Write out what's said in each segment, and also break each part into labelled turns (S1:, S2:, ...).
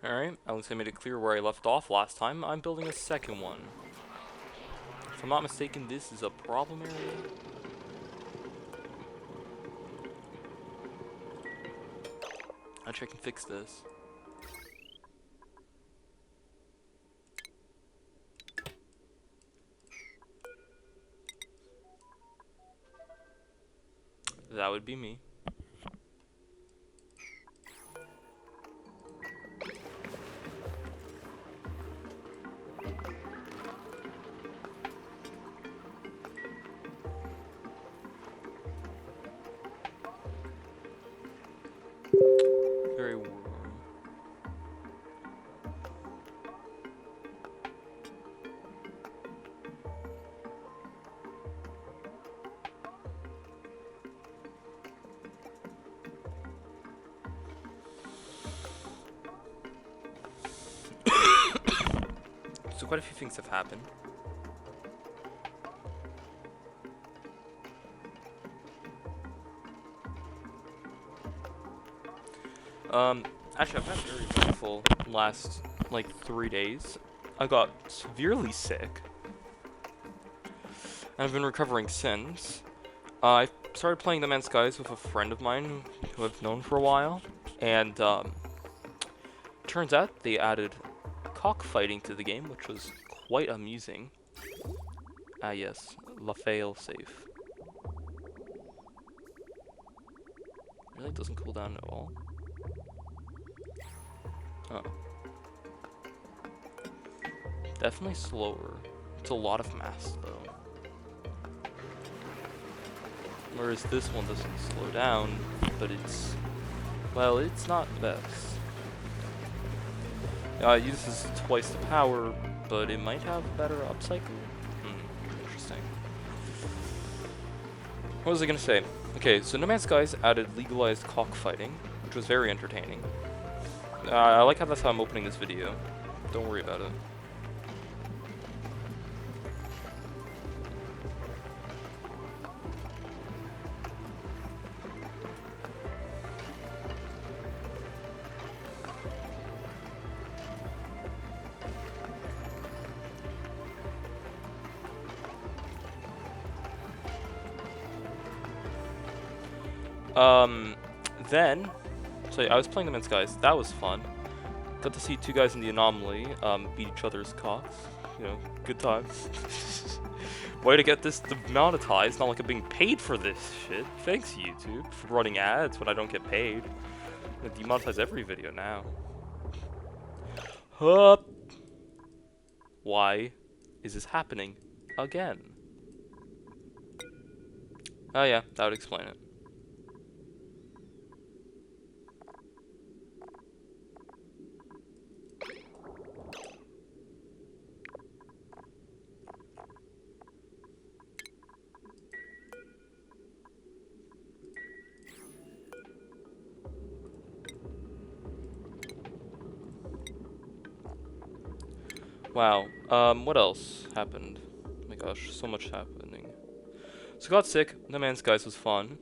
S1: Alright, at least I made it clear where I left off last time. I'm building a second one. If I'm not mistaken, this is a problem area. I'll check and fix this. That would be me. Very warm. So quite a few things have happened. Actually, I've had very eventful last, like, 3 days. I got severely sick. And I've been recovering since. I started playing No Man's Skies with a friend of mine who I've known for a while. And, turns out they added cockfighting to the game, which was quite amusing. Ah yes, La failsafe. Really doesn't cool down at all. Oh. Definitely slower. It's a lot of mass though. Whereas this one doesn't slow down, but it's, well, it's not the best. It uses twice the power, but it might have better upcycle. Interesting. What was I gonna say? Okay, so No Man's Skies added legalized cockfighting, which was very entertaining. I like how that's how I'm opening this video. Don't worry about it. Then, so I was playing the Men's Guys. That was fun. Got to see two guys in the Anomaly beat each other's cocks. You know, good times. Way to get this demonetized. Not like I'm being paid for this shit. Thanks, YouTube, for running ads when I don't get paid. I'm gonna demonetize every video now. Hup. Why is this happening again? Oh yeah, that would explain it. Wow. What else happened? Oh my gosh, so much happening. So got sick. No Man's Skies was fun.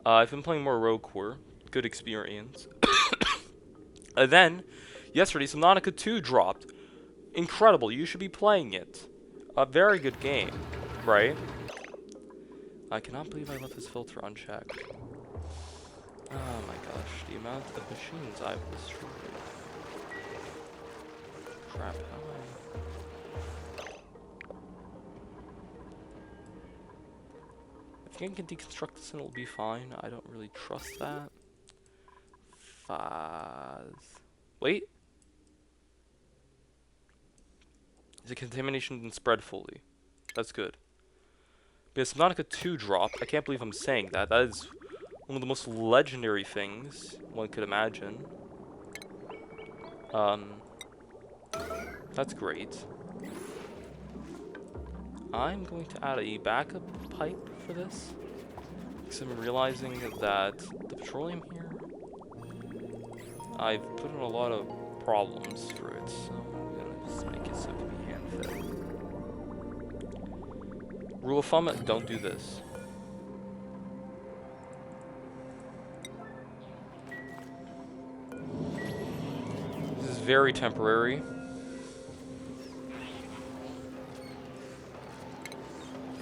S1: I've been playing more Rogue Core. Good experience. And then, yesterday, Subnautica 2 dropped. Incredible. You should be playing it. A very good game, right? I cannot believe I left this filter unchecked. Oh my gosh, the amount of machines I've destroyed. Crap, how am I? I think I can deconstruct this and it'll be fine. I don't really trust that. Wait. The contamination didn't spread fully. That's good. Because Subnautica 2 dropped. I can't believe I'm saying that. That is one of the most legendary things one could imagine. That's great. I'm going to add a backup pipe for this. Because I'm realizing that the petroleum here, I've put in a lot of problems for it, so I'm gonna just make it so it can be hand-fed. Rule of thumb, don't do this. very temporary.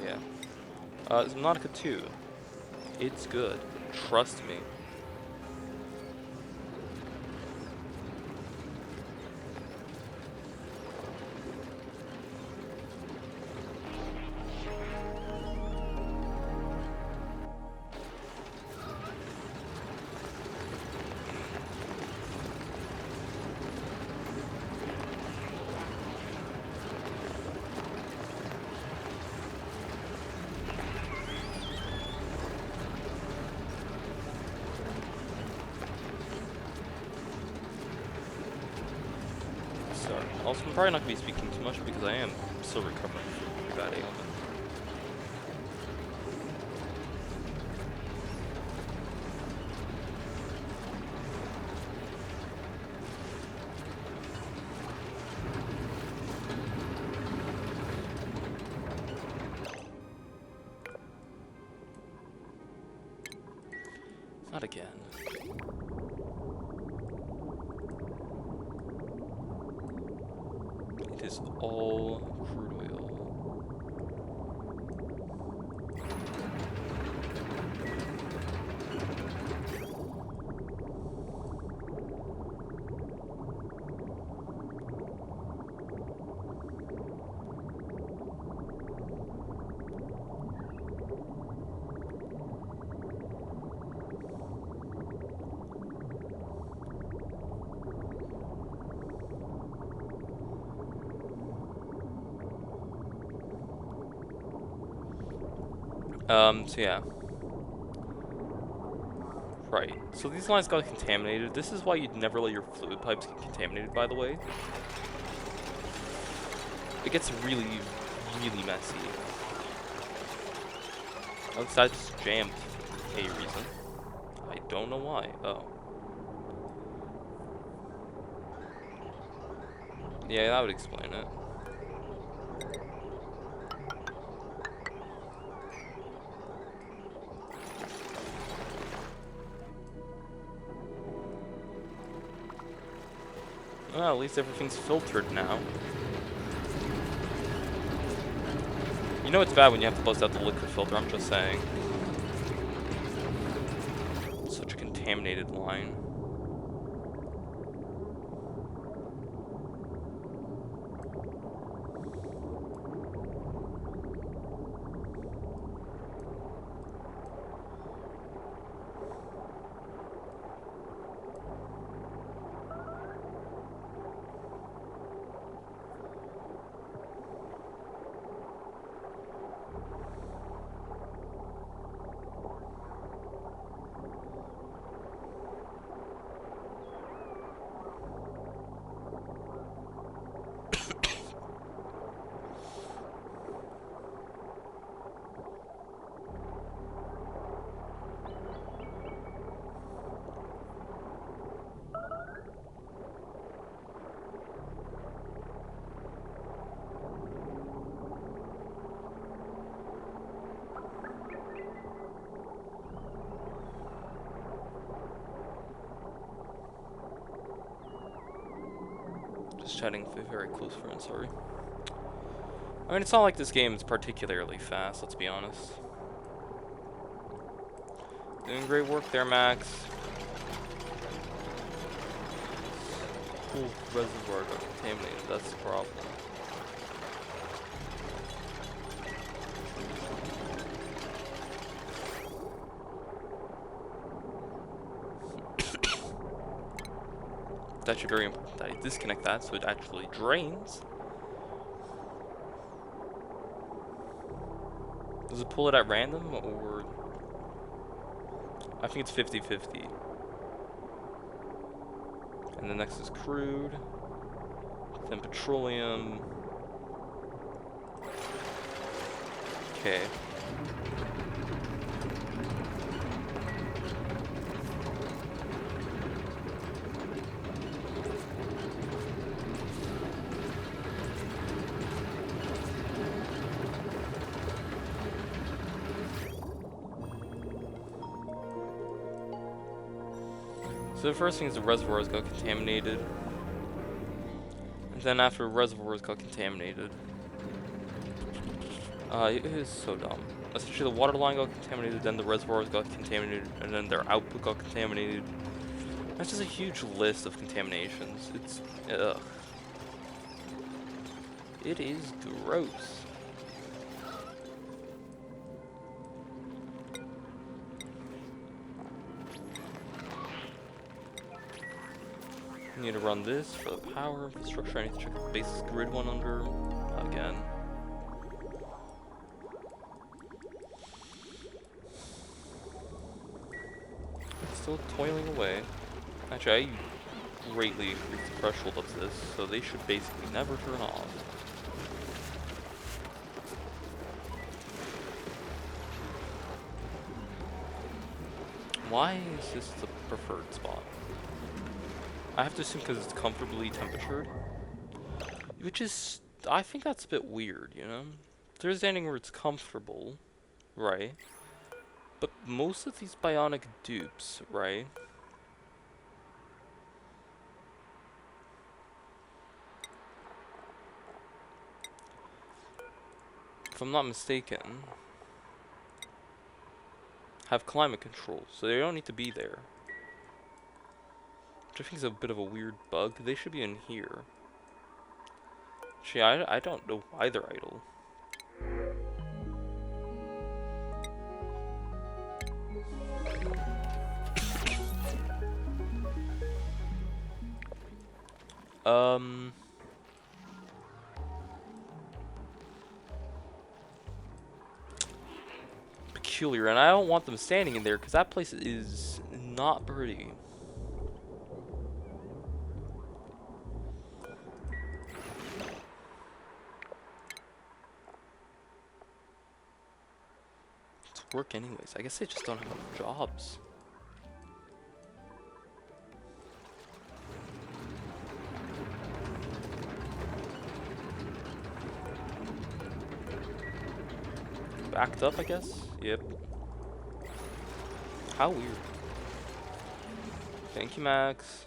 S1: Yeah. Subnautica 2. It's good. Trust me. So, also, I'm probably not going to be speaking too much because I am still recovering from a pretty bad ailment. Not again. It is all crude oil. So yeah. Right. So these lines got contaminated. This is why you'd never let your fluid pipes get contaminated, by the way. It gets really, really messy. Outside just jammed for a reason. I don't know why. Oh. Yeah, that would explain it. Well, at least everything's filtered now. You know it's bad when you have to bust out the liquid filter, I'm just saying. Such a contaminated line. Just chatting with a very close friend, sorry. I mean, it's not like this game is particularly fast, let's be honest. Doing great work there, Max. Cool reservoir got contaminated, that's the problem. It's actually very important that I disconnect that so it actually drains. Does it pull it at random, or... I think it's 50-50. And the next is crude. Then petroleum. Okay. So the first thing is the reservoirs got contaminated. And then after reservoirs got contaminated. It is so dumb. Essentially, the water line got contaminated, then the reservoirs got contaminated, and then their output got contaminated. That's just a huge list of contaminations. It's, ugh. It is gross. I need to run this for the power infrastructure. I need to check the base grid one under again. It's still toiling away. Actually, I greatly increased the threshold of this, so they should basically never turn off. Why is this the preferred spot? I have to assume because it's comfortably temperatured. Which is, I think that's a bit weird, you know? There's ending where it's comfortable, right? But most of these bionic dupes, right? If I'm not mistaken, have climate control, so they don't need to be there. Which I think is a bit of a weird bug. They should be in here. Actually, I don't know why they're idle. Peculiar, and I don't want them standing in there because that place is not pretty. It's work anyways. I guess they just don't have enough jobs. Backed up, I guess? Yep. How weird. Thank you, Max.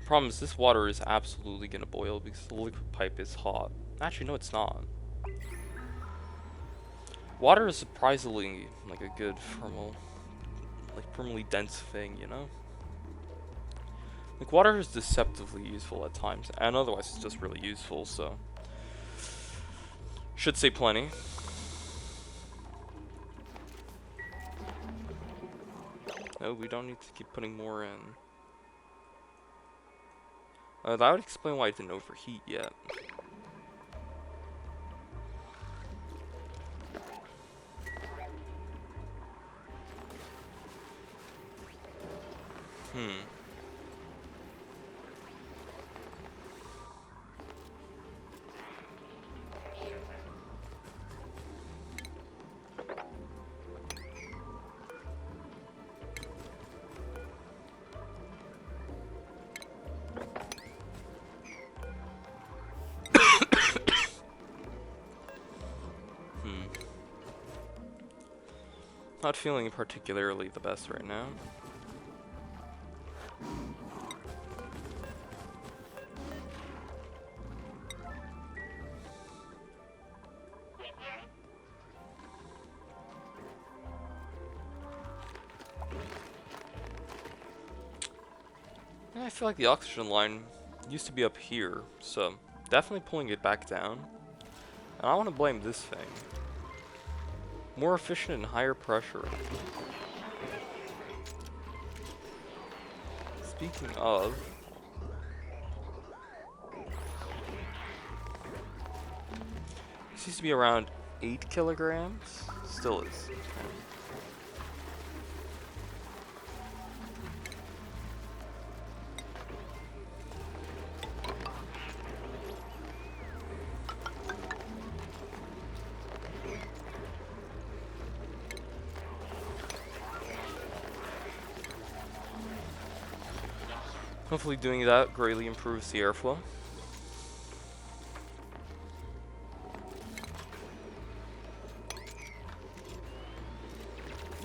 S1: Problem is, this water is absolutely gonna boil because the liquid pipe is hot. Actually, no, it's not. Water is surprisingly like a good thermally dense thing, you know? Like, water is deceptively useful at times, and otherwise it's just really useful, so. Should say plenty. No, we don't need to keep putting more in. That would explain why it didn't overheat yet. Not feeling particularly the best right now. I feel like the oxygen line used to be up here, so definitely pulling it back down. And I want to blame this thing. More efficient and higher pressure. Speaking of, this used to be around 8 kilograms. Still is. Hopefully doing that greatly improves the airflow.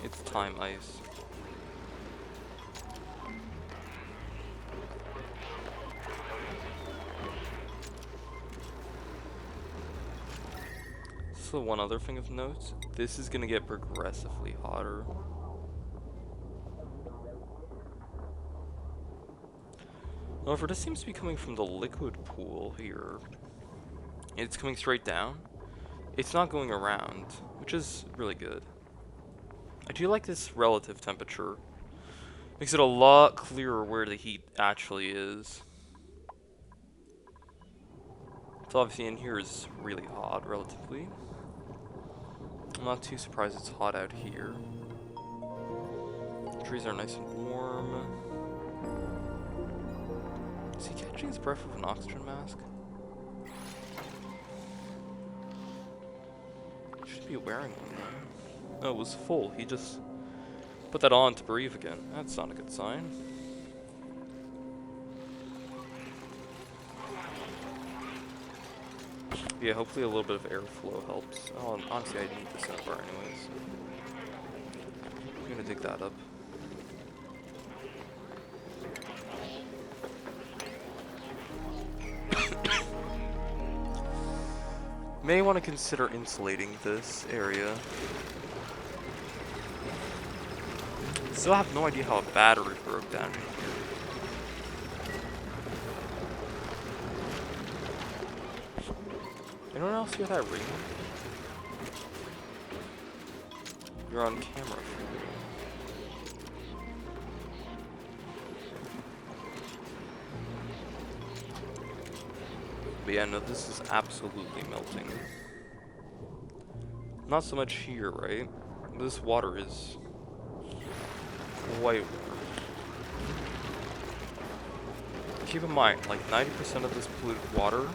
S1: It's time ice. So one other thing of note, this is gonna get progressively hotter. However, this seems to be coming from the liquid pool here. It's coming straight down. It's not going around, which is really good. I do like this relative temperature. Makes it a lot clearer where the heat actually is. So obviously in here is really hot, relatively. I'm not too surprised it's hot out here. The trees are nice and warm. Is he catching his breath with an oxygen mask? Should be wearing one though. No, it was full. He just put that on to breathe again. That's not a good sign. Yeah, hopefully a little bit of airflow helps. Oh, and honestly, I need this soundbar anyways. I'm gonna dig that up. May want to consider insulating this area. Still have no idea how a battery broke down here. Anyone else hear that ring? You're on camera. But yeah, no, this is absolutely melting. Not so much here, right? This water is quite warm. Keep in mind, like 90% of this polluted water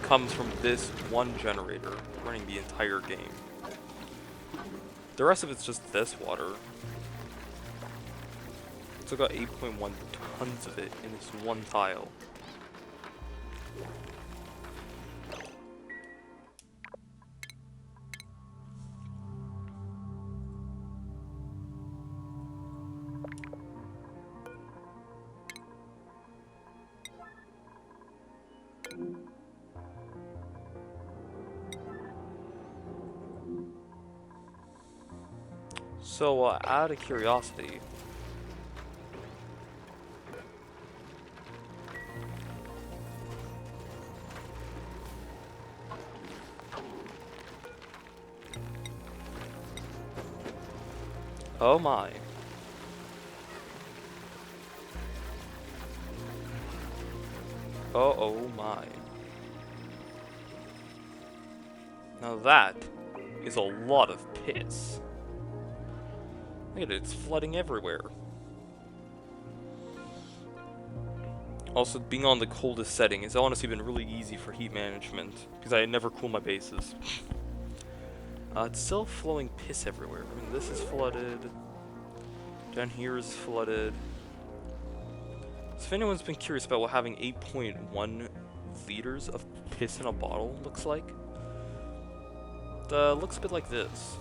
S1: comes from this one generator running the entire game. The rest of it's just this water. It's got 8.1 tons of it in this one tile. So, out of curiosity, oh my. Oh my. Now that is a lot of piss. Look at it, it's flooding everywhere. Also, being on the coldest setting has honestly been really easy for heat management, because I never cool my bases. It's still flowing piss everywhere. I mean, this is flooded. Down here is flooded. So if anyone's been curious about what having 8.1 liters of piss in a bottle looks like, it looks a bit like this.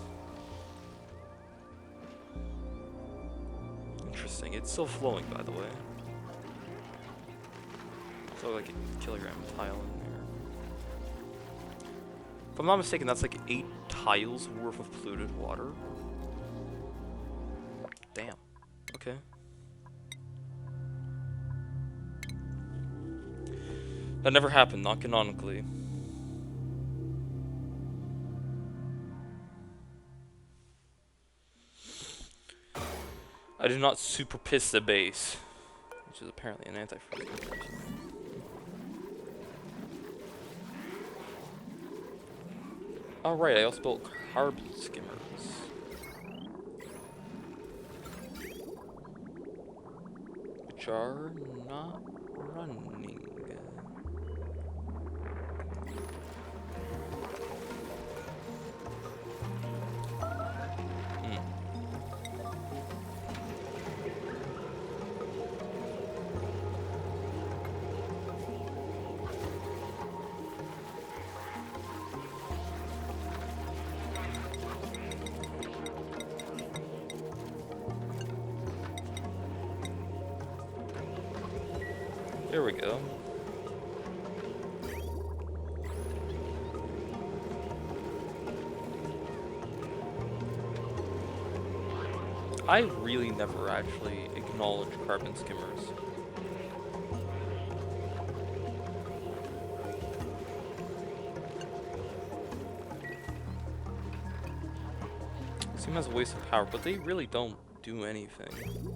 S1: Interesting. It's still flowing, by the way. So like a kilogram tile in there. If I'm not mistaken, that's like 8 tiles worth of polluted water. Damn. Okay. That never happened, not canonically. I did not super piss the base, which is apparently an anti-freeze. Alright, I also built carbon skimmers. Which are not running. There we go. I really never actually acknowledge carbon skimmers. Seem as a waste of power, but they really don't do anything.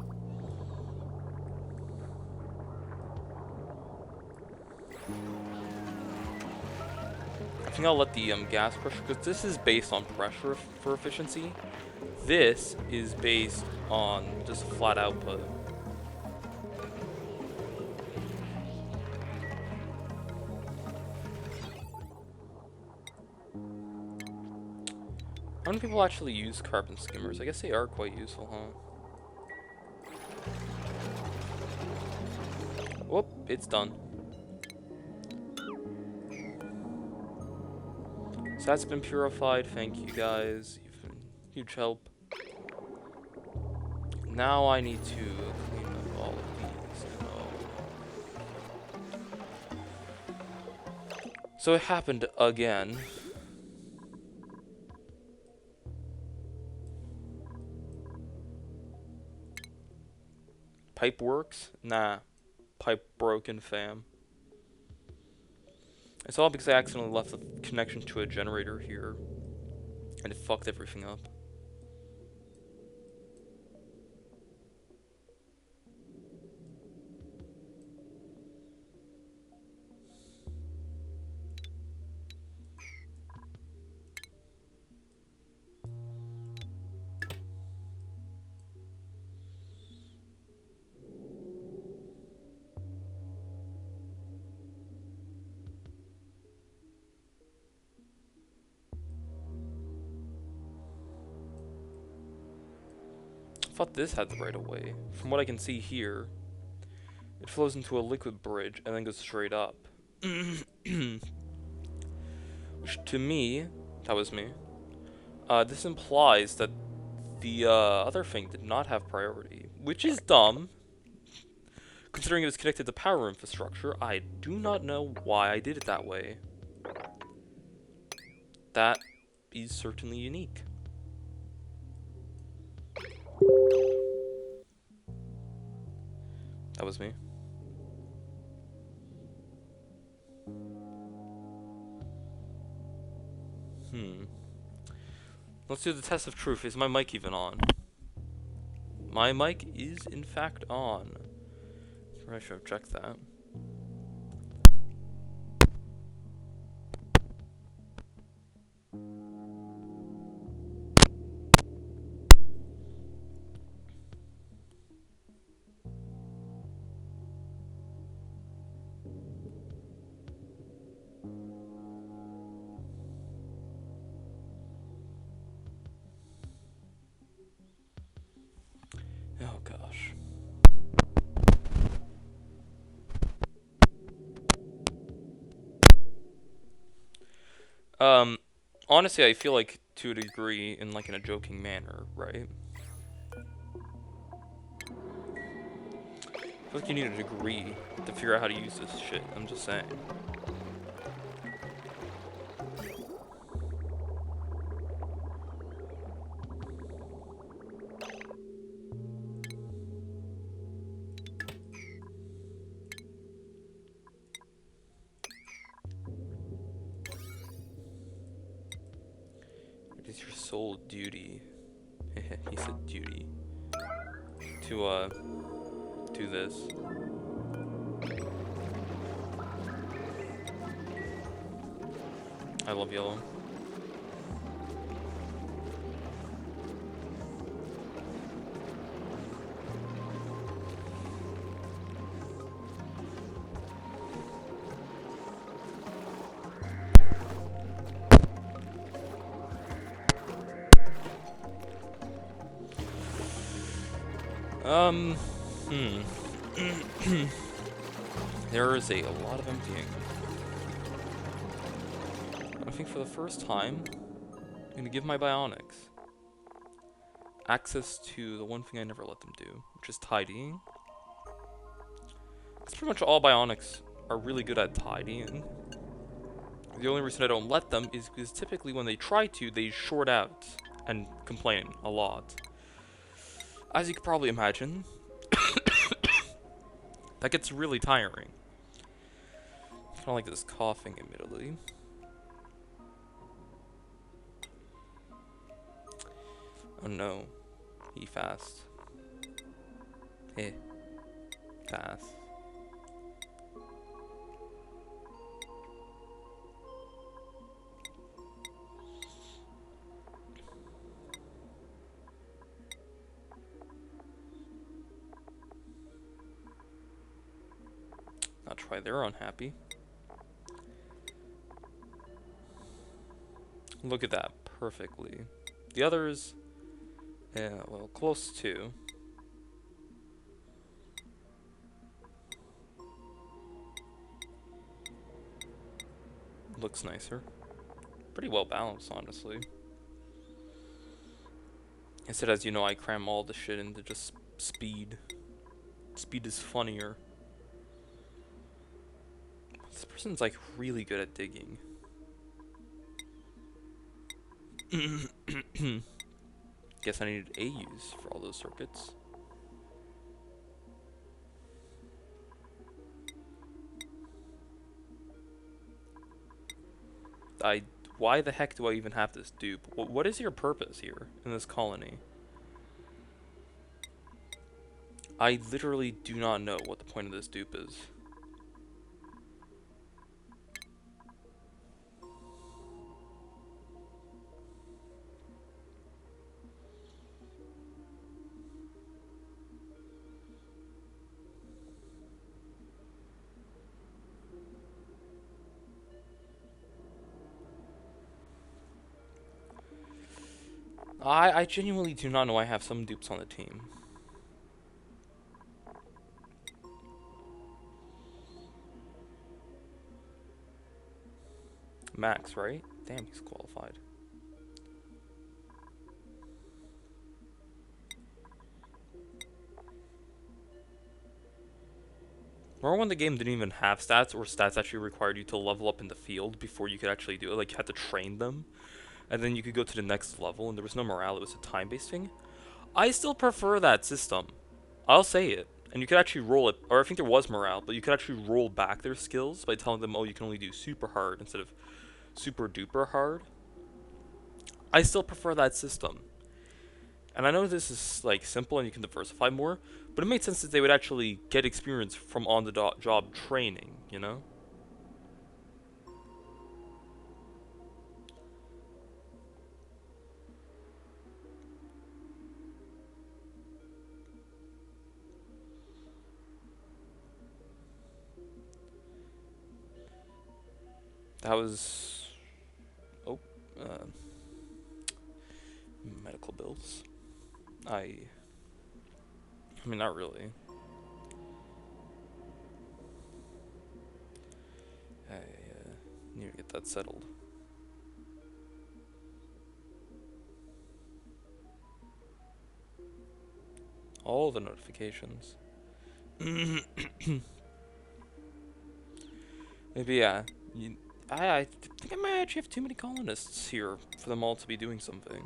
S1: I think I'll let the gas pressure, because this is based on pressure for efficiency. This is based on just flat output. How many people actually use carbon skimmers? I guess they are quite useful, huh? Whoop, it's done. So that's been purified, thank you guys. You've been huge help. Now I need to clean up all of these. So it happened again. Pipe works? Nah. Pipe broken, fam. It's all because I accidentally left the connection to a generator here. And it fucked everything up. I thought this had the right of way. From what I can see here, it flows into a liquid bridge and then goes straight up. Which to me, that was me, this implies that the other thing did not have priority, which is dumb. Considering it was connected to power infrastructure, I do not know why I did it that way. That is certainly unique. That was me. Let's do the test of truth. Is my mic even on? My mic is in fact on. I should have checked that. Oh gosh. Honestly, I feel like to a degree, in like in a joking manner, right? I feel like you need a degree to figure out how to use this shit. I'm just saying. It is your sole duty. He said duty. To do this. I love yellow. There is a lot of emptying. I think for the first time, I'm gonna give my bionics access to the one thing I never let them do, which is tidying. It's pretty much all bionics are really good at tidying. The only reason I don't let them is because typically when they try to, they short out and complain a lot. As you could probably imagine, that gets really tiring. Kind of like this coughing, admittedly. Oh no, he fast. Eh, fast. That's why they're unhappy. Look at that, perfectly. The others, yeah, well, close to. Looks nicer. Pretty well balanced, honestly. Instead, as you know, I cram all the shit into just speed. Speed is funnier. This person's like really good at digging. Guess I needed AUs for all those circuits. Why the heck do I even have this dupe? What is your purpose here in this colony? I literally do not know what the point of this dupe is. I genuinely do not know I have some dupes on the team. Max, right? Damn, he's qualified. Remember when the game didn't even have stats, or stats actually required you to level up in the field before you could actually do it? Like, you had to train them, and then you could go to the next level, and there was no morale, it was a time-based thing? I still prefer that system. I'll say it. And you could actually roll it, or I think there was morale, but you could actually roll back their skills by telling them, oh, you can only do super hard instead of super duper hard. I still prefer that system. And I know this is like simple and you can diversify more, but it made sense that they would actually get experience from on the job training, you know? That was, oh, medical bills. I mean, not really. I need to get that settled. All the notifications. Maybe, yeah. I think I might actually have too many colonists here for them all to be doing something.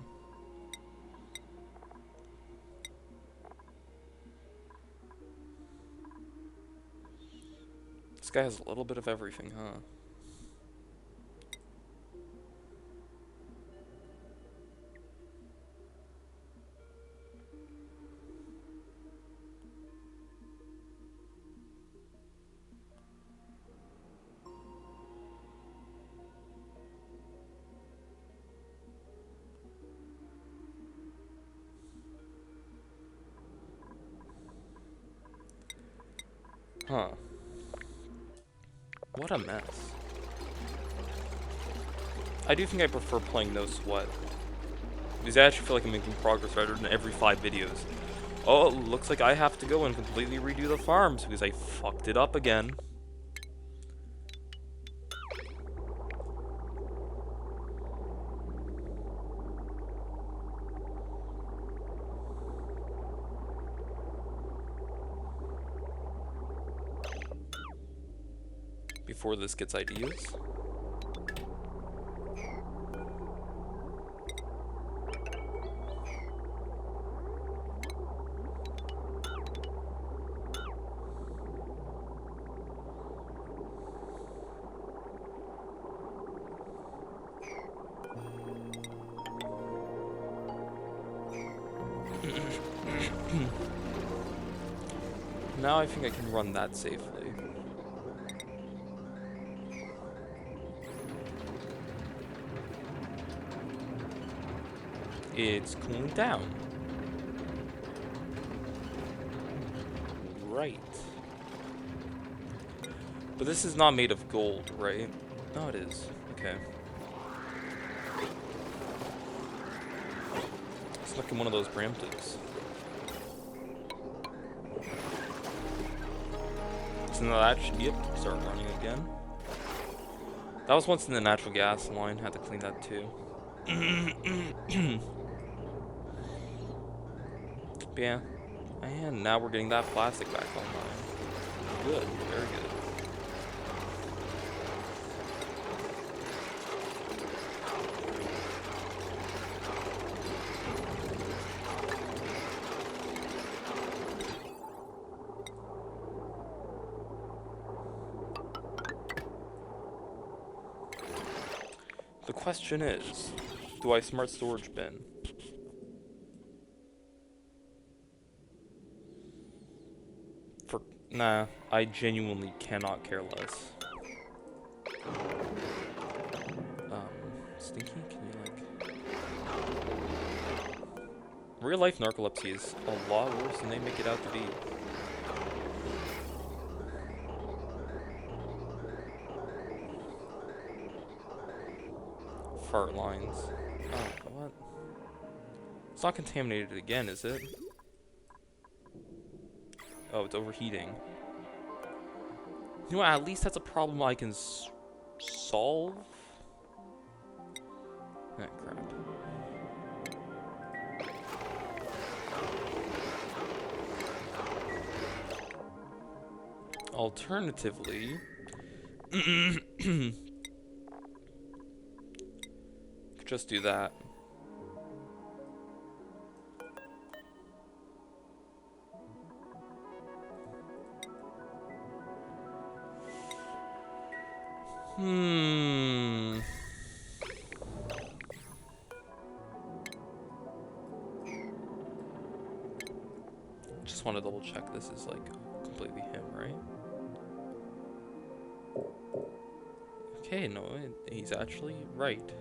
S1: This guy has a little bit of everything, huh? Huh. What a mess. I do think I prefer playing no sweat. Because I actually feel like I'm making progress rather than every 5 videos. Oh, it looks like I have to go and completely redo the farms because I fucked it up again. before this gets ideas. Now I think I can run that safely. It's cooling down. Right. But this is not made of gold, right? No, it is. Okay. It's like in one of those Bramptons. So now that should, yep, start running again. That was once in the natural gas line, had to clean that too. But yeah, and now we're getting that plastic back online. Good, very good. The question is, do I smart storage bin? Nah, I genuinely cannot care less. Stinky, can you like... Real life narcolepsy is a lot worse than they make it out to be. Fart lines. Oh, what? It's not contaminated again, is it? Oh, it's overheating. You know what, at least that's a problem I can solve? Ah, crap. Alternatively... could just do that. Just want to double check this is like completely him, right? Okay, no, he's actually right.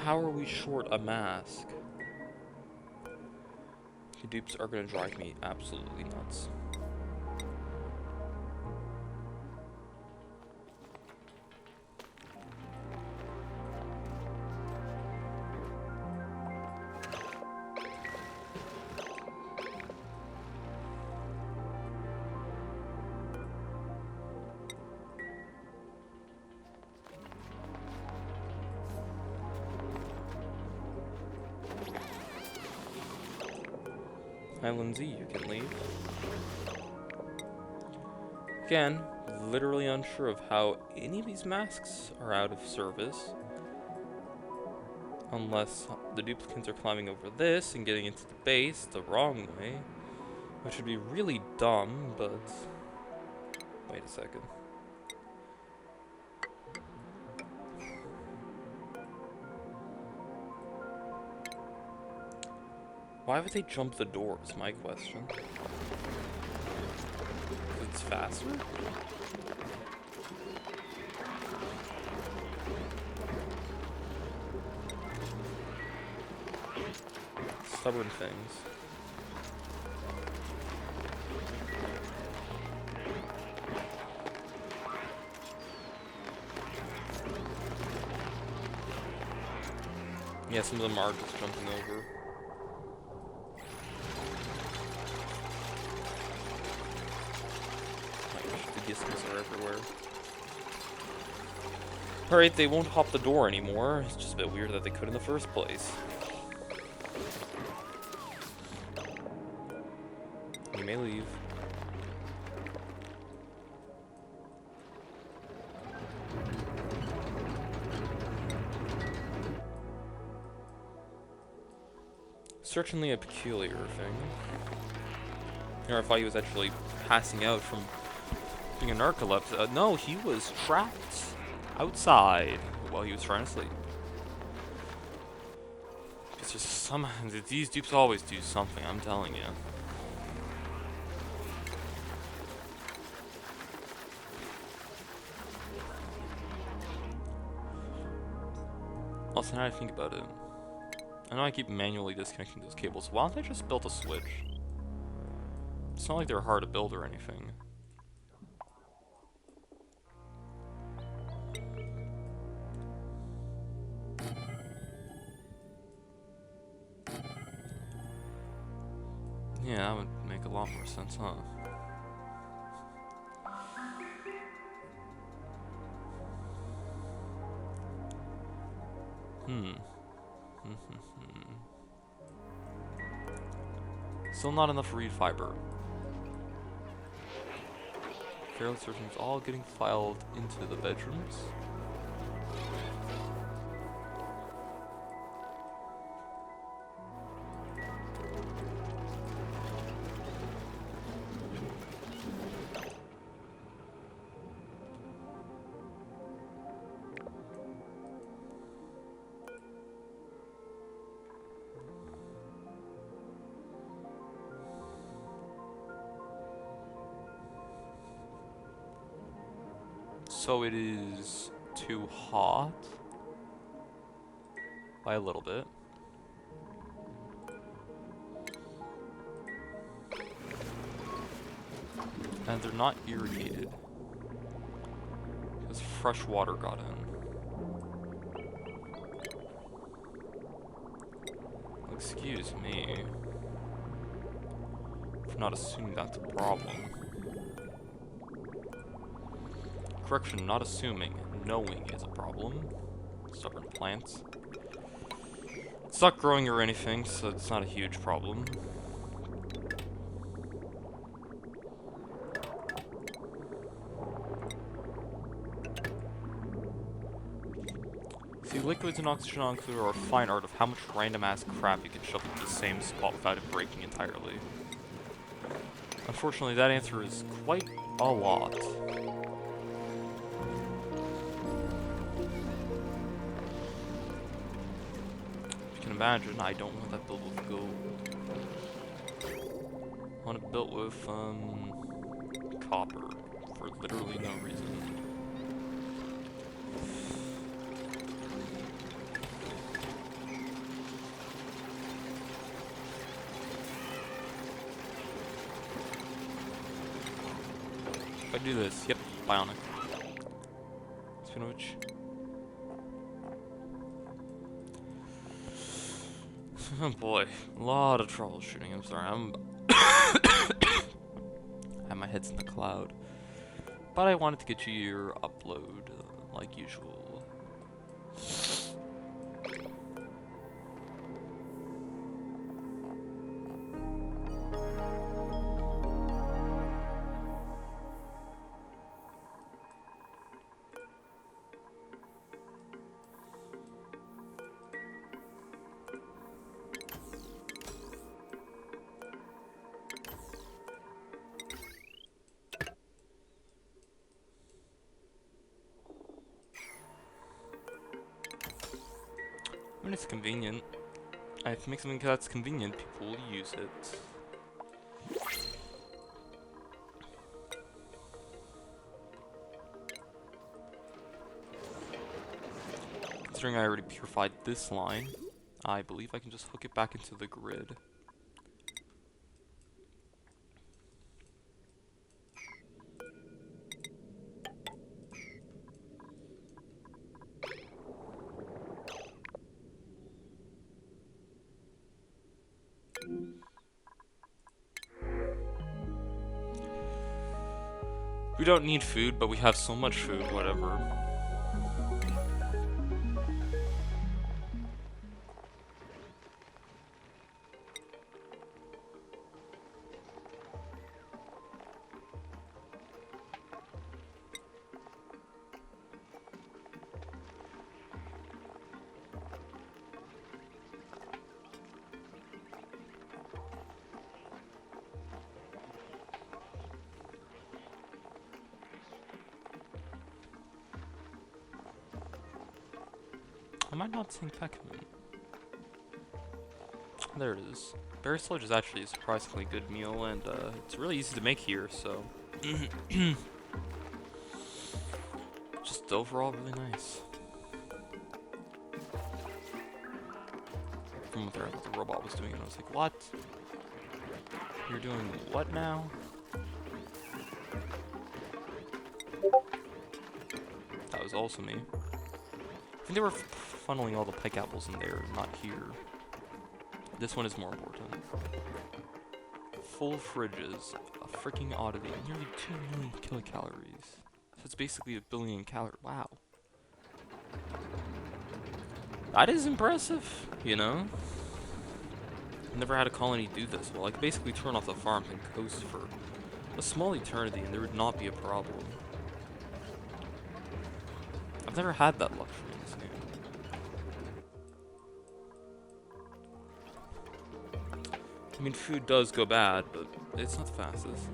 S1: How are we short a mask? The dupes are gonna drive me absolutely nuts. Hi, Lindsay, you can leave. Again, literally unsure of how any of these masks are out of service. Unless the duplicates are climbing over this and getting into the base the wrong way. Which would be really dumb, but... Wait a second. Why would they jump the door is my question. It's faster? Stubborn things. Yeah, some of them are just jumping over. The gizmos are everywhere. Alright, they won't hop the door anymore. It's just a bit weird that they could in the first place. You may leave. Certainly a peculiar thing. I thought he was actually passing out from being a narcolepsy. No, he was trapped outside while he was trying to sleep. It's just these dupes always do something, I'm telling you. Also, now I think about it, I know I keep manually disconnecting those cables. Why don't they just build a switch? It's not like they're hard to build or anything. Yeah, that would make a lot more sense, huh? Still not enough reed fiber. Fairly certain it's all getting filed into the bedrooms. So it is too hot by a little bit. And they're not irrigated because fresh water got in. Excuse me for not assuming that's a problem. Correction, not assuming, knowing is a problem. Stubborn plants. It's not growing or anything, so it's not a huge problem. See, liquids and oxygen on clear are a fine art of how much random ass crap you can shove into the same spot without it breaking entirely. Unfortunately, that answer is quite a lot. Imagine, I don't want that built with gold. I want it built with, copper, for literally no reason. If I do this, yep, bionic. Speaking of which... Oh boy, a lot of troubleshooting. I'm sorry, my head's in the cloud. But I wanted to get you your upload, like usual. I mean, it's convenient. If you make something that's convenient, people will use it. Considering I already purified this line, I believe I can just hook it back into the grid. We don't need food, but we have so much food, whatever. Am I not seeing Peckerman? There it is. Berry sludge is actually a surprisingly good meal, and it's really easy to make here, so... just overall really nice. From what the robot was doing, and I was like, what? You're doing what now? That was also me. I think they were funneling all the pike apples in there, not here. This one is more important. Full fridges, a freaking oddity, nearly 2 million kilocalories. So it's basically 1 billion calories. Wow. That is impressive, you know? Never had a colony do this well. I could basically turn off the farm and coast for a small eternity and there would not be a problem. I've never had that luxury in this game. I mean, food does go bad, but it's not the fastest.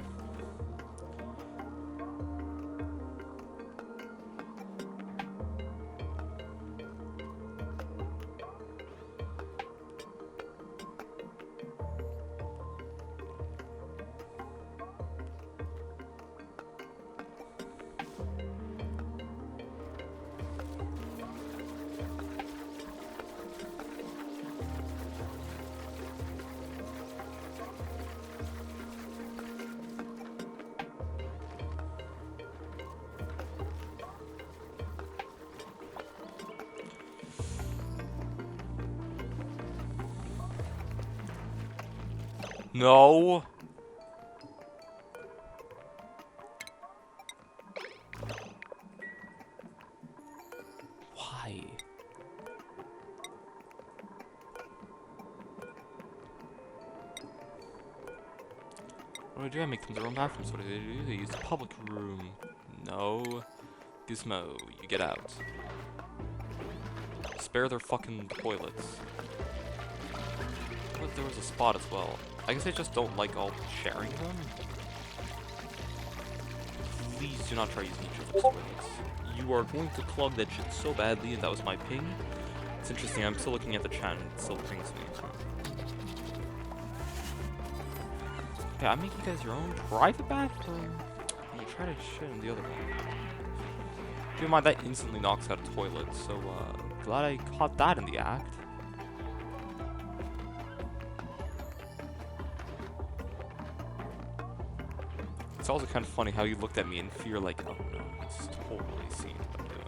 S1: No. Why? What do? I make them their own bathrooms. What do? They use the public room. No. Gizmo, you get out. Spare their fucking toilets. But there was a spot as well. I guess I just don't like all sharing them. Please do not try using each other's toilets. You are going to clog that shit so badly, and that was my ping. It's interesting, I'm still looking at the chat and it still pings me. So. Okay, I'm making you guys your own private bathroom. And you try to shit in the other one. Keep in mind, that instantly knocks out a toilet, so glad I caught that in the act. It's also kind of funny how you looked at me in fear like, oh no, it's totally seen what I'm doing.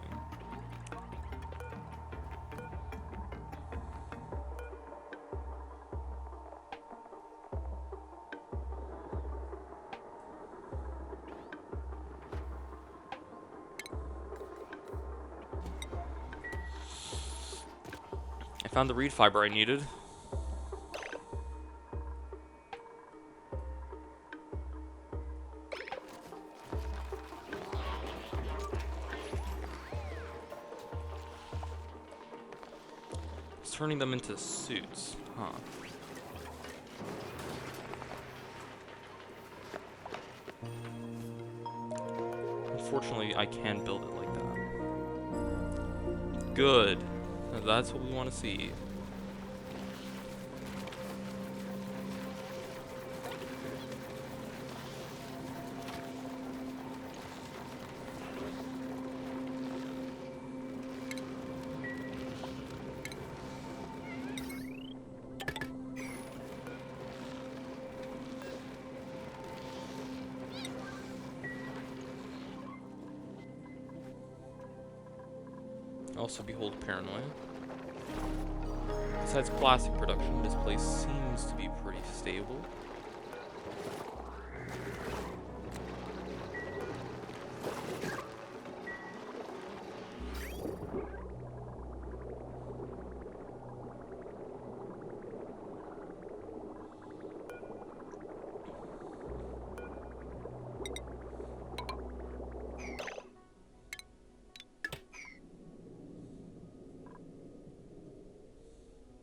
S1: I found the reed fiber I needed. Turning them into suits, huh? Unfortunately, I can build it like that. Good. That's what we want to see. Also behold paranoia. Besides plastic production, this place seems to be pretty stable.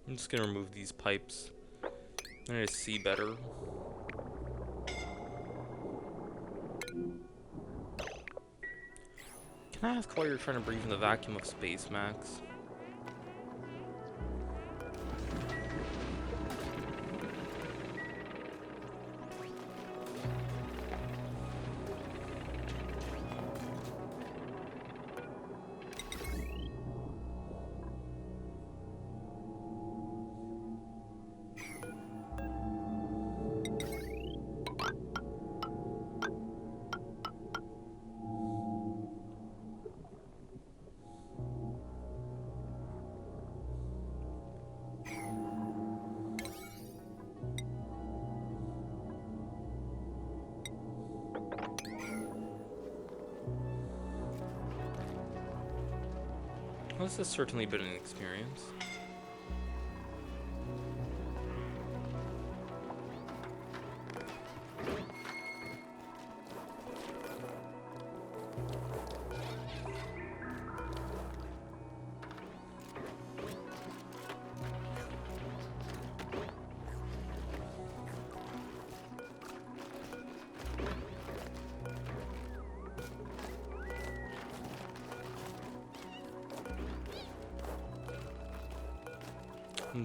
S1: I'm just gonna remove these pipes. I need to see better. Can I ask why you're trying to breathe in the vacuum of space, Max? Well, this has certainly been an experience.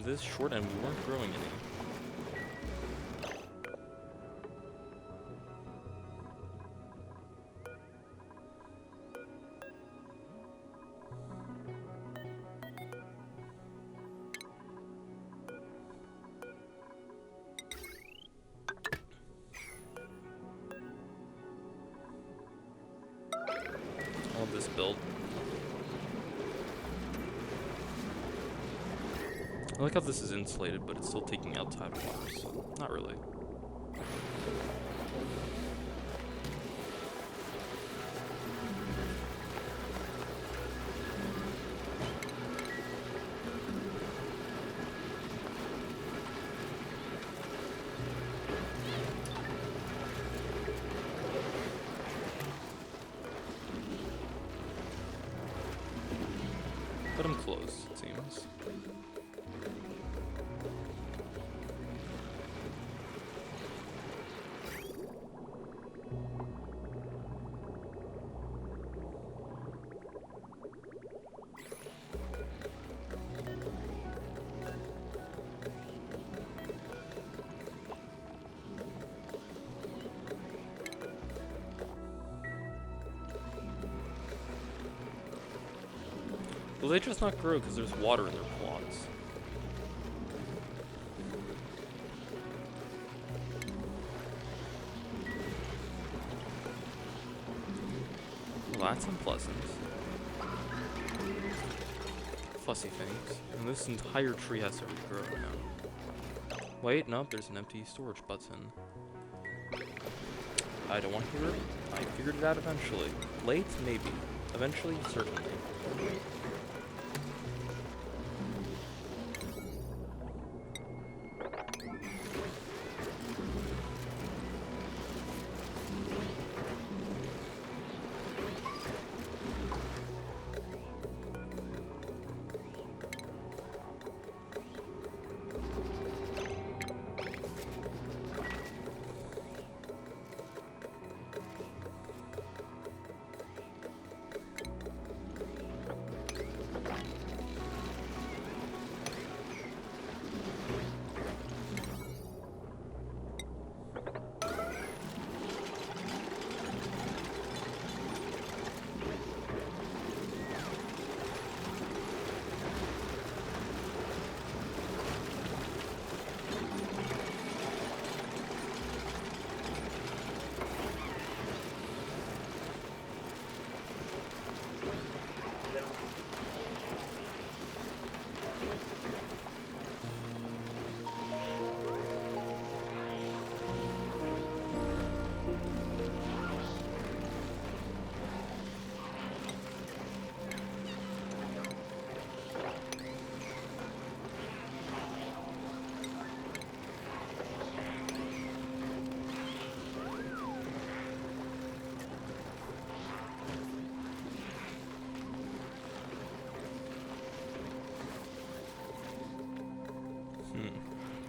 S1: This short and we weren't growing any. I love this build. I like how this is insulated, but it's still taking out tidewaters, so not really. But I'm close, it seems. Will they just not grow because there's water in their plots? Well, that's unpleasant. Fussy things. And this entire tree has to regrow now. Wait, no, there's an empty storage button. I don't want to hear it. I figured it out eventually. Late? Maybe. Eventually? Certainly.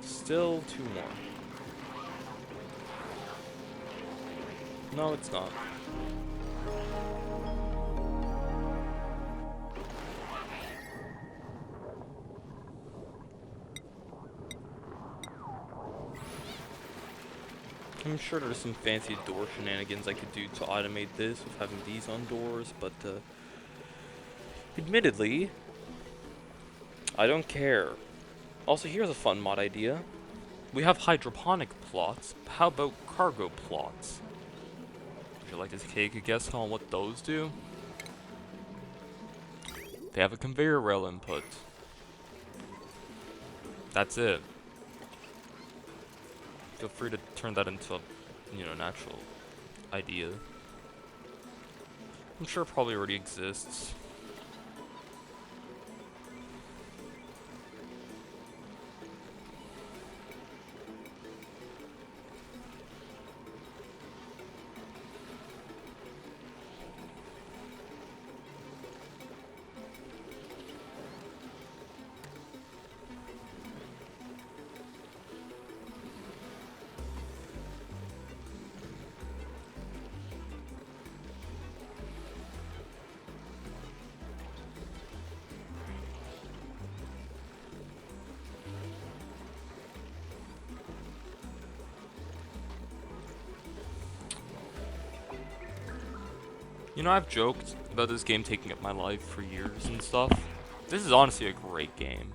S1: Still 2 more. No, it's not. I'm sure there's some fancy door shenanigans I could do to automate this with having these on doors, but admittedly, I don't care. Also, here's a fun mod idea. We have hydroponic plots. How about cargo plots? Would you like to take a guess on what those do? They have a conveyor rail input. That's it. Feel free to turn that into a, an actual idea. I'm sure it probably already exists. You know, I've joked about this game taking up my life for years and stuff. This is honestly a great game.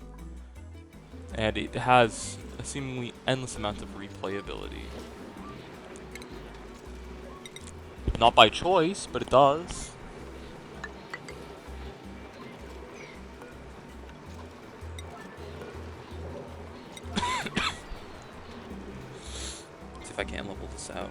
S1: And it has a seemingly endless amount of replayability. Not by choice, but it does. See if I can level this out.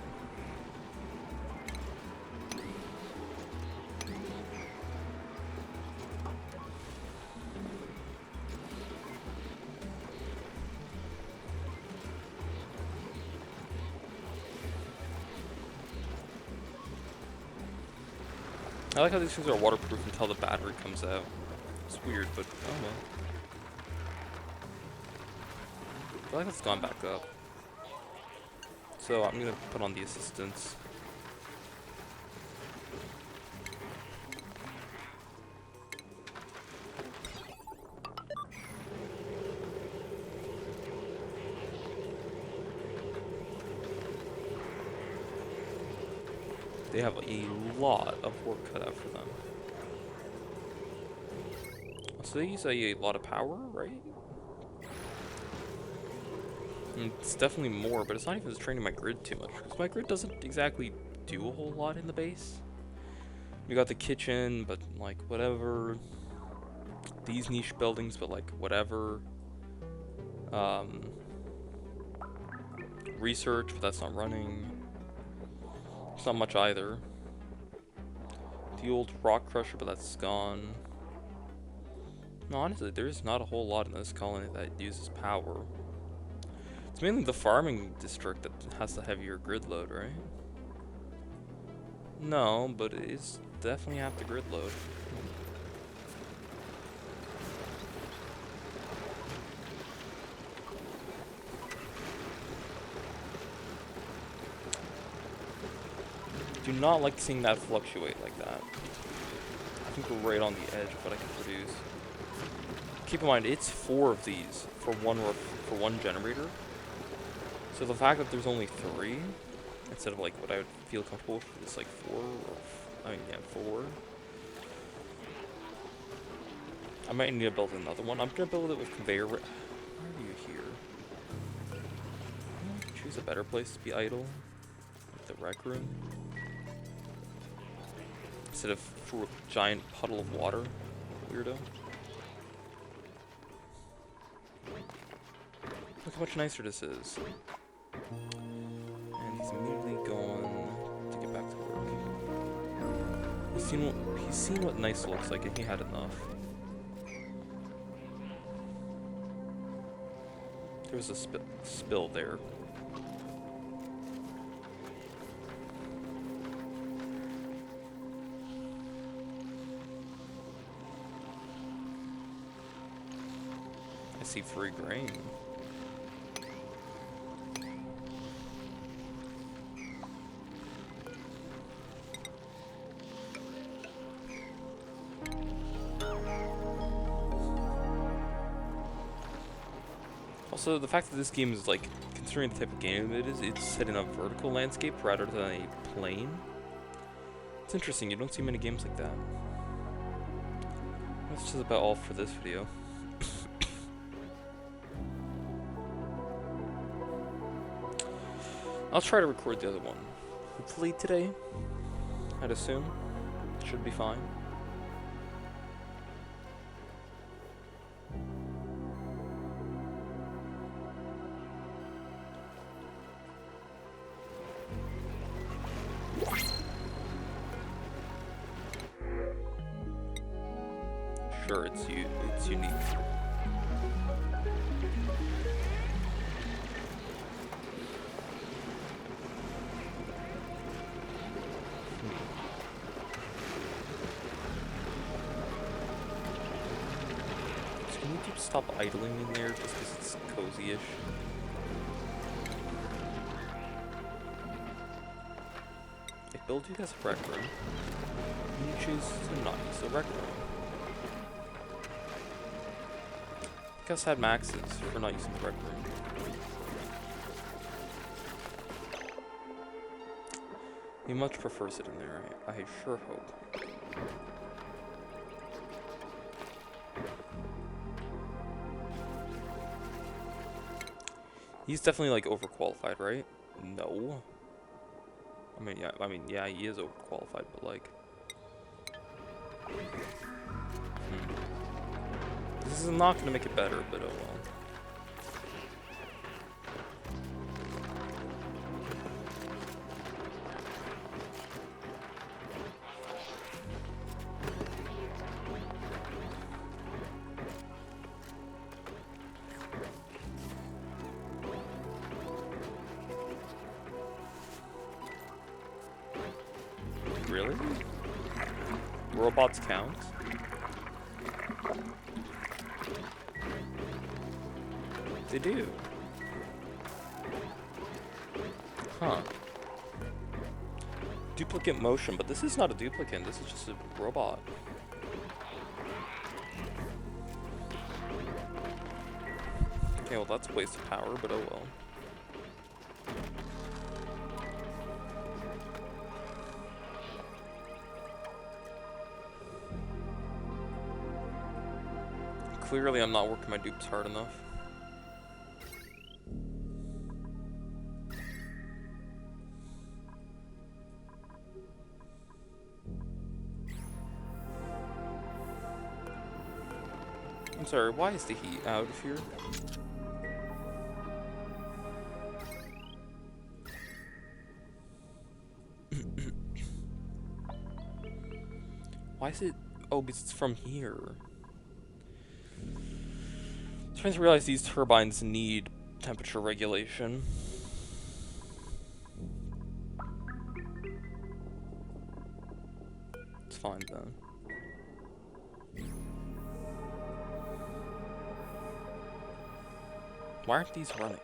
S1: I like how these things are waterproof until the battery comes out. It's weird, but oh well. I feel like it's gone back up. So I'm gonna put on the assistance. They have a lot of work cut out for them. So they use a lot of power, right? It's definitely more, but it's not even straining my grid too much. Because my grid doesn't exactly do a whole lot in the base. We got the kitchen, but like whatever. These niche buildings, but like whatever. Research, but that's not running. It's not much either. The old rock crusher, but that's gone. No, honestly, there's not a whole lot in this colony that uses power. It's mainly the farming district that has the heavier grid load, right? No, but it's definitely half the grid load. Do not like seeing that fluctuate like that. I think we're right on the edge of what I can produce. Keep in mind, it's 4 of these for one generator. So the fact that there's only 3 instead of like what I would feel comfortable with is like 4. Or, I mean, yeah, 4. I might need to build another one. I'm gonna build it with conveyor. Where are you here? Choose a better place to be idle, like the rec room. Instead of through a giant puddle of water, weirdo. Look how much nicer this is. And he's immediately going to get back to work. He's seen what nice looks like, and he had enough. There was a spill there. I see free grain. Also, the fact that this game is, like, considering the type of game it is, it's set in a vertical landscape rather than a plane. It's interesting, you don't see many games like that. That's just about all for this video. I'll try to record the other one. Hopefully today, I'd assume. Should be fine. Sure, it's unique. Can you just stop idling in there just because it's cozy-ish? I build you guys a rec room, and you choose to not use the rec room. You guys had maxes for not using the rec room. He much prefers it in there, I sure hope. He's definitely, like, overqualified, right? No. Yeah, he is overqualified, but, like... This is not gonna make it better, but oh well. Really? Robots count? They do. Huh. Duplicate motion, but this is not a duplicate, this is just a robot. Okay, well that's a waste of power, but oh well. Clearly I'm not working my dupes hard enough. I'm sorry, why is the heat out of here? Why is it... Oh, because it's from here. I'm trying to realize these turbines need temperature regulation. It's fine then. Why aren't these running?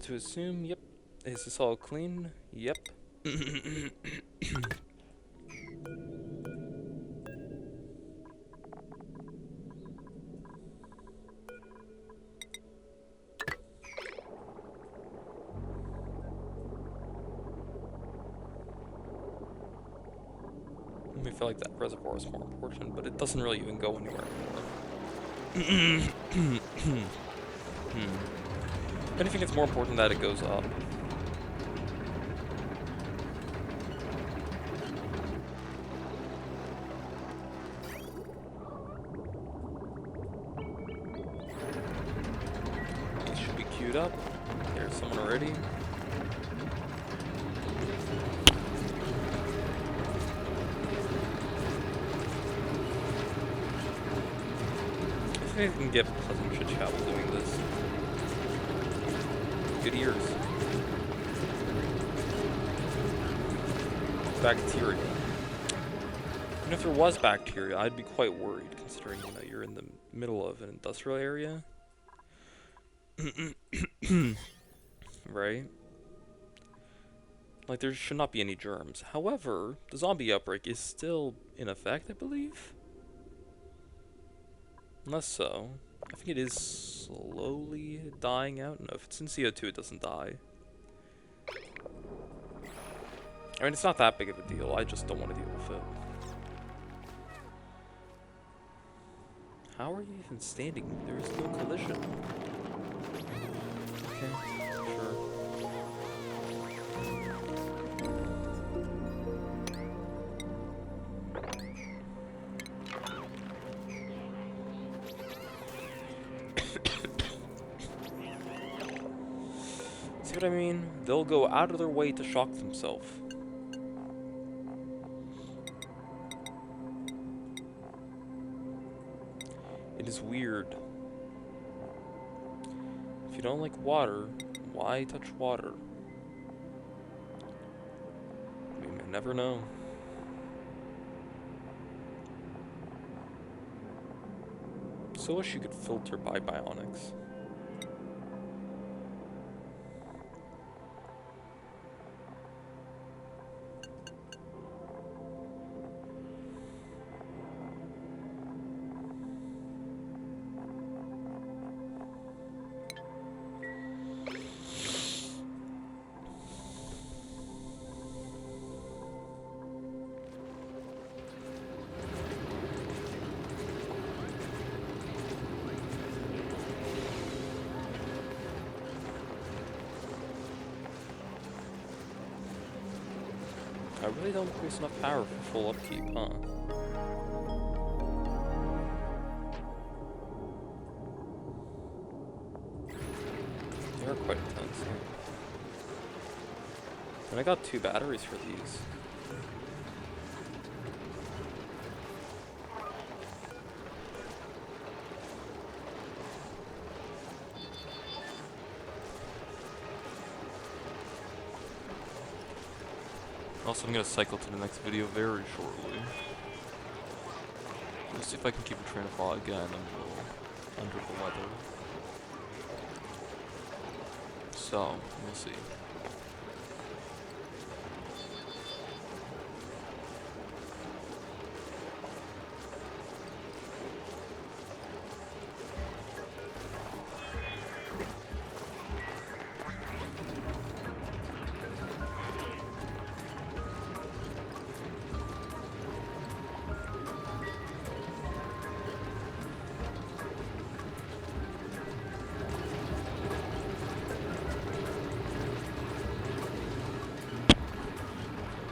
S1: To assume, yep. Is this all clean? Yep. I feel like that reservoir is more important, but it doesn't really even go anywhere anymore. If anything, it's more important that it goes up. It should be queued up. There's someone already. I think I can get pleasant chit chat while doing this. Good ears. Bacteria. Even if there was bacteria, I'd be quite worried, considering, you know, you're in the middle of an industrial area. Right? Like, there should not be any germs. However, the zombie outbreak is still in effect, I believe? Unless so. I think it is slowly dying out. No, if it's in CO2, it doesn't die. I mean, it's not that big of a deal. I just don't want to deal with it. How are you even standing? There is no collision. Okay, sure. See what I mean? They'll go out of their way to shock themselves. It is weird. If you don't like water, why touch water? We may never know. So wish you could filter by bionics. really don't waste enough power for full upkeep, huh? They are quite intense, huh? And I got 2 batteries for these. Also, I'm gonna cycle to the next video very shortly. Let's see if I can keep a train of thought again. I'm a little under the weather. So, we'll see.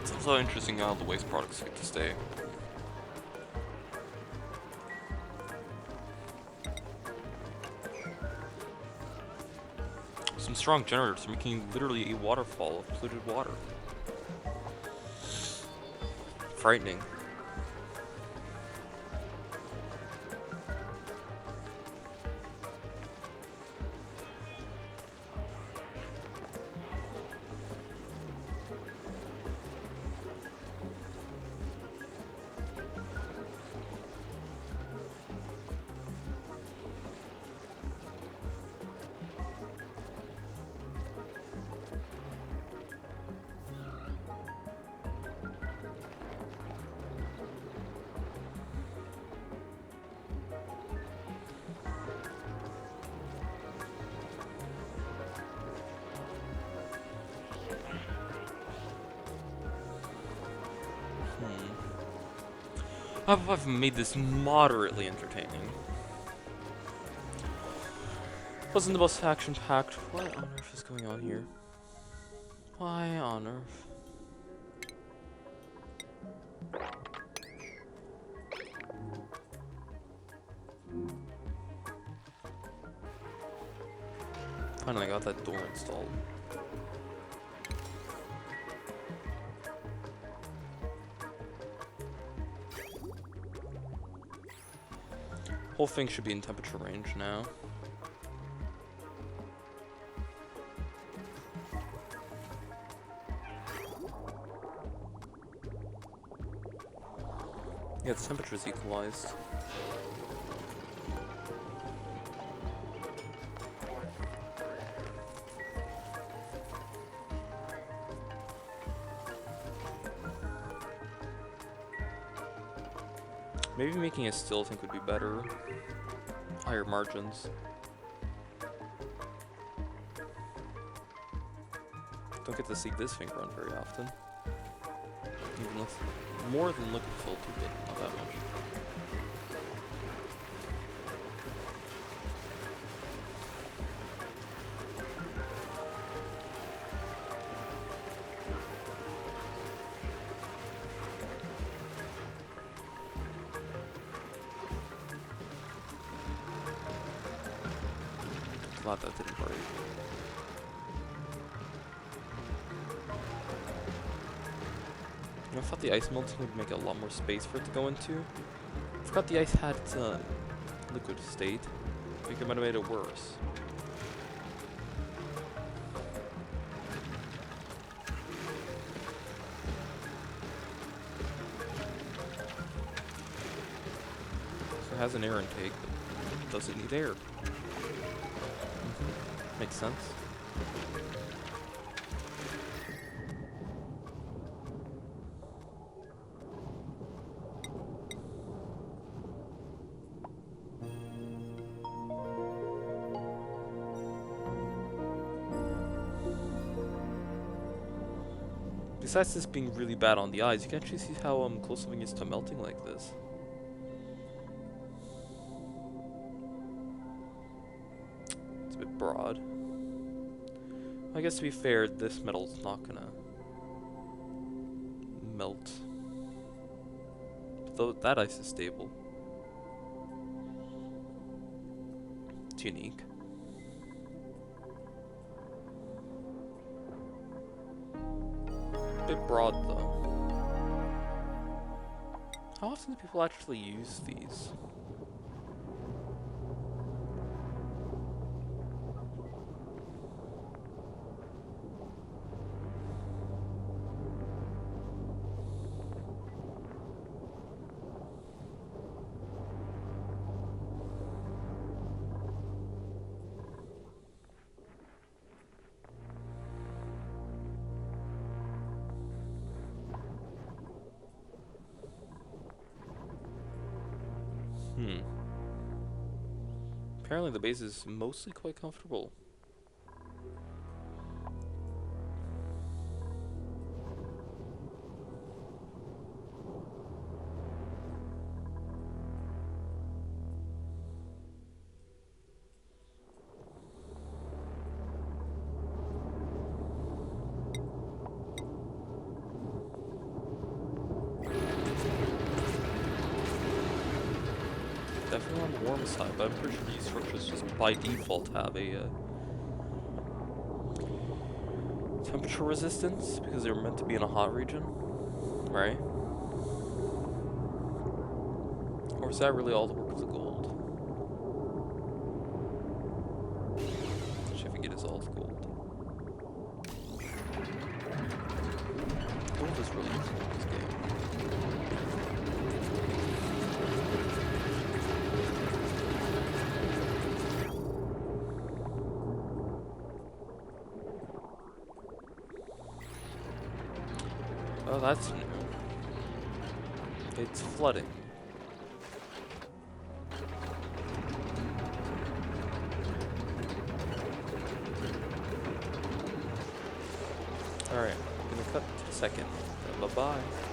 S1: It's also interesting how the waste products get to stay. Some strong generators are making literally a waterfall of polluted water. Frightening. I've made this moderately entertaining. Wasn't the most action-packed. What on earth is going on here? Why on earth? Finally got that door installed. Whole thing should be in temperature range now. Yeah, the temperature's equalized. Maybe making a still think would be better. Higher margins. Don't get to see this thing run very often. Even less, more than liquid filter, but not that much. Glad that didn't break. I thought the ice melting would make a lot more space for it to go into. I forgot the ice had its liquid state. I think it might have made it worse. So it has an air intake, but doesn't need air. Makes sense. Besides this being really bad on the eyes, you can actually see how close something is to melting like this. It's a bit broad. I guess to be fair, this metal's not gonna melt. Though that ice is stable. It's unique. Bit broad though. How often do people actually use these? Apparently the base is mostly quite comfortable. Definitely on the warm side, but I'm pretty sure these structures just by default have a temperature resistance because they're meant to be in a hot region, right? Or is that really all the work of the gold? Which I forget is all the gold. Gold is really useful in this game. Oh, that's new. It's flooding. Alright, I'm gonna cut to a second. Bye-bye.